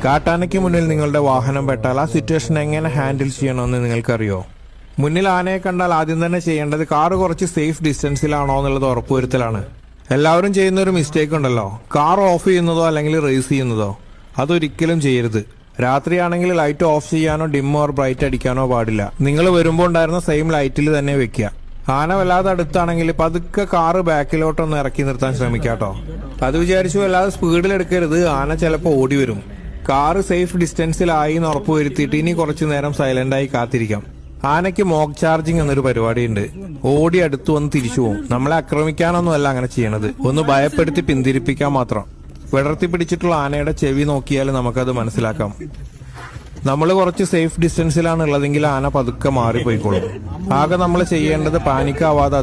കാട്ടാനയ്ക്ക് മുന്നിൽ നിങ്ങളുടെ വാഹനം പെട്ടാൽ ആ സിറ്റുവേഷൻ എങ്ങനെ ഹാൻഡിൽ ചെയ്യണമെന്ന് നിങ്ങൾക്കറിയോ? മുന്നിൽ ആനയെ കണ്ടാൽ ആദ്യം തന്നെ ചെയ്യേണ്ടത് കാറ് കുറച്ച് സേഫ് ഡിസ്റ്റൻസിലാണോ എന്നുള്ളത് ഉറപ്പുവരുത്തലാണ്. എല്ലാവരും ചെയ്യുന്ന ഒരു മിസ്റ്റേക്ക് ഉണ്ടല്ലോ, കാർ ഓഫ് ചെയ്യുന്നതോ അല്ലെങ്കിൽ റേസ് ചെയ്യുന്നതോ. അതൊരിക്കലും ചെയ്യരുത്. രാത്രിയാണെങ്കിൽ ലൈറ്റ് ഓഫ് ചെയ്യാനോ ഡിം ഓർ ബ്രൈറ്റ് അടിക്കാനോ പാടില്ല. നിങ്ങൾ വരുമ്പോൾ ഉണ്ടായിരുന്ന സെയിം ലൈറ്റിൽ തന്നെ വെക്കുക. ആന വല്ലാതെ അടുത്താണെങ്കിൽ പതുക്കെ കാറ് ബാക്കിലോട്ടൊന്ന് ഇറക്കി നിർത്താൻ ശ്രമിക്കാട്ടോ. അത് വിചാരിച്ചു വല്ലാതെ സ്പീഡിൽ എടുക്കരുത്, ആന ചിലപ്പോൾ ഓടി വരും. കാറ് സേഫ് ഡിസ്റ്റൻസിലായി എന്ന് ഉറപ്പുവരുത്തിയിട്ട് ഇനി കുറച്ചു നേരം സൈലന്റായി കാത്തിരിക്കാം. ആനയ്ക്ക് മോക്ക് ചാർജിങ് എന്നൊരു പരിപാടിയുണ്ട്. ഓടി അടുത്തു വന്ന് തിരിച്ചു പോകും. നമ്മളെ ആക്രമിക്കാനൊന്നുമല്ല അങ്ങനെ ചെയ്യണത്, ഒന്ന് ഭയപ്പെടുത്തി പിന്തിരിപ്പിക്കാൻ മാത്രം. വിടർത്തി പിടിച്ചിട്ടുള്ള ആനയുടെ ചെവി നോക്കിയാൽ നമുക്കത് മനസ്സിലാക്കാം. നമ്മൾ കുറച്ച് സേഫ് ഡിസ്റ്റൻസിലാണ് ഉള്ളതെങ്കിൽ ആന പതുക്കെ മാറിപ്പോയിക്കോളും. ആകെ നമ്മൾ ചെയ്യേണ്ടത് പാനിക്കാവാതെ